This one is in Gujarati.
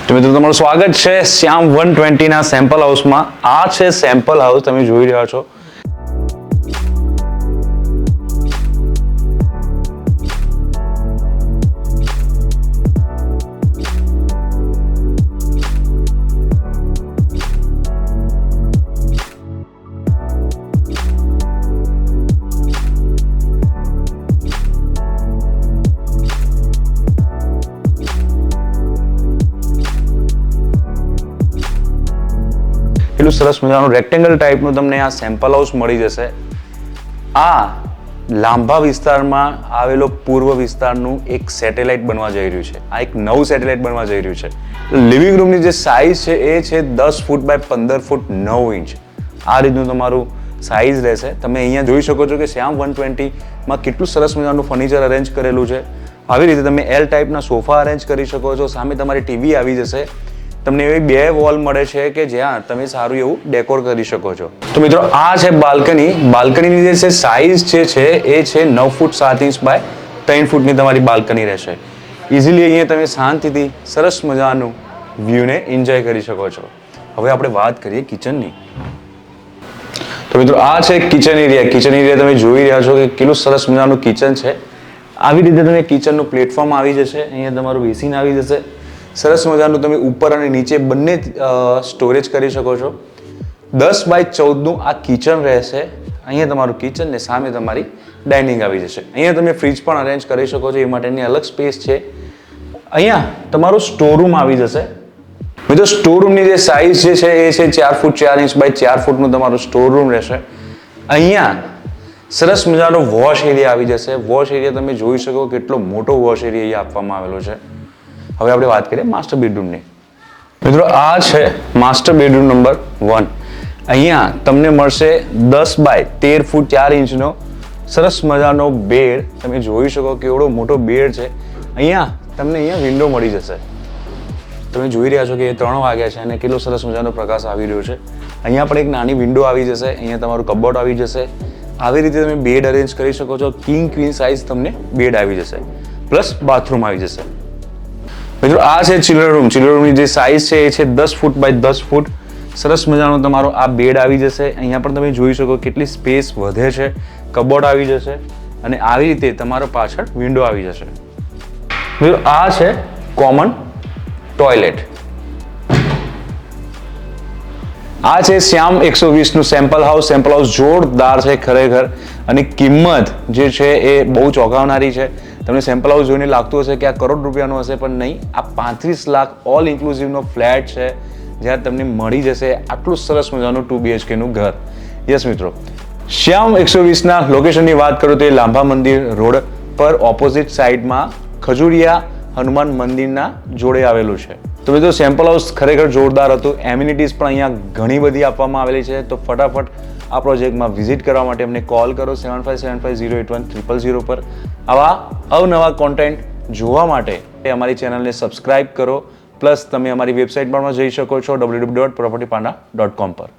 તો મિત્રો તમારું સ્વાગત છે શ્યામ 120 ના સેમ્પલ હાઉસમાં. આ છે સેમ્પલ હાઉસ, તમે જોઈ રહ્યા છો. એટલું સરસ મજાનું રેક્ટેંગલ ટાઈપનું તમને આ સેમ્પલ હાઉસ મળી જશે. આ લાંભા વિસ્તારમાં આવેલો પૂર્વ વિસ્તારનું એક સેટેલાઇટ બનવા જઈ રહ્યું છે. આ એક નવું સેટેલાઇટ બનવા જઈ રહ્યું છે. લિવિંગ રૂમની જે સાઇઝ છે એ છે 10 ફૂટ બાય 15 ફૂટ 9 ઇંચ. આ રીતનું તમારું સાઇઝ રહેશે. તમે અહીંયા જોઈ શકો છો કે શ્યામ 120માં કેટલું સરસ મજાનું ફર્નિચર અરેન્જ કરેલું છે. આવી રીતે તમે એલ ટાઈપના સોફા અરેન્જ કરી શકો છો. સામે તમારી ટીવી આવી જશે. તમને એવી બે વોલ મળે છે કે જ્યાં તમે સારું એવું ડેકોર કરી શકો છો. તો મિત્રો આ છે બાલ્કની. બાલ્કનીની જે છે સાઇઝ જે છે એ છે 9 ફૂટ 7 ઇંચ બાય 3 ફૂટની તમારી બાલ્કની રહેશે. ઇઝીલી અહીંયા તમે શાંતિથી સરસ મજાનું વ્યૂને એન્જોય કરી શકો છો. હવે આપણે વાત કરીએ કિચનની. તો મિત્રો આ છે કિચન એરિયા. કિચન એરિયા તમે જોઈ રહ્યા છો કે કેટલું સરસ મજાનું કિચન છે. આવી રીતે તમે કિચનનું પ્લેટફોર્મ આવી જશે. અહીંયા તમારું બેસિન આવી જશે. સરસ મજાનું તમે ઉપર અને નીચે બંને સ્ટોરેજ કરી શકો છો. 10 બાય 14નું આ કિચન રહેશે. અહીંયા તમારું કિચન ને સામે તમારી ડાઇનિંગ આવી જશે. અહીંયા તમે ફ્રીજ પણ અરેન્જ કરી શકો છો. એ માટેની અલગ સ્પેસ છે. અહીંયા તમારું સ્ટોરરૂમ આવી જશે. મિત્રો સ્ટોરરૂમની જે સાઇઝ જે છે એ છે 4 ફૂટ 4 ઇંચ બાય 4 ફૂટનું તમારું સ્ટોરરૂમ રહેશે. અહીંયા સરસ મજાનો વોશ એરિયા આવી જશે. વોશ એરિયા તમે જોઈ શકો કેટલો મોટો વોશ એરિયા અહીંયા આપવામાં આવેલો છે. હવે આપણે વાત કરીએ માસ્ટર બેડરૂમની. મિત્રો આ છે માસ્ટર બેડરૂમ નંબર 1. અહીંયા તમને મળશે 10 બાય 13 ફૂટ 4 ઇંચનો સરસ મજાનો બેડ. તમે જોઈ શકો કેવડો મોટો બેડ છે. અહીંયા વિન્ડો મળી જશે. તમે જોઈ રહ્યા છો કે 3 વાગ્યા છે અને કેટલો સરસ મજાનો પ્રકાશ આવી રહ્યો છે. અહીંયા પણ એક નાની વિન્ડો આવી જશે. અહીંયા તમારું કબોર્ડ આવી જશે. આવી રીતે તમે બેડ અરેન્જ કરી શકો છો. કિંગ ક્વીન સાઇઝ તમને બેડ આવી જશે. પ્લસ બાથરૂમ આવી જશે. મિત્રો આ છે ચિલ્ડ્રન રૂમ. ચિલ્ડ્રન રૂમની જે સાઇઝ છે એ છે 10 ફૂટ બાય 10 ફૂટ. સરસ મજાનો તમારો આ બેડ આવી જશે. અહીંયા પણ તમે જોઈ શકો કેટલી સ્પેસ વધે છે. કબોર્ડ આવી જશે અને આવી રીતે તમારો પાછળ વિન્ડો આવી જશે. મિત્રો આ છે કોમન ટોયલેટ. આ છે શ્યામ 120નું સેમ્પલ હાઉસ. સેમ્પલ હાઉસ જોરદાર છે ખરેખર અને કિંમત જે છે એ બહુ ચોંકાવનારી છે. તમને સેમ્પલ હાઉસ જોઈને લાગતું હશે કે આ કરોડ રૂપિયાનો હશે, પણ નહીં. આ 35 લાખ ઓલ ઇન્ક્લુઝિવનો ફ્લેટ છે જ્યાં તમને મળી જશે આટલું સરસ મજાનું 2 BHKનું ઘર. યસ મિત્રો, શ્યામ 120ના લોકેશનની વાત કરું તો એ લાંભા મંદિર રોડ પર ઓપોઝિટ સાઈડમાં ખજુરિયા હનુમાન મંદિરના જોડે આવેલું છે. તો મિત્રો સેમ્પલ હાઉસ ખરેખર જોરદાર હતું. એમ્યુનિટીઝ પણ અહીંયા ઘણી બધી આપવામાં આવેલી છે. તો ફટાફટ આ પ્રોજેક્ટમાં વિઝિટ કરવા માટે અમને કોલ કરો 7575081000 પર. આવા અવનવા કોન્ટેન્ટ જોવા માટે અમારી ચેનલને સબસ્ક્રાઇબ કરો. પ્લસ તમે અમારી વેબસાઇટ પર જઈ શકો છો www.propertypanda.com પર.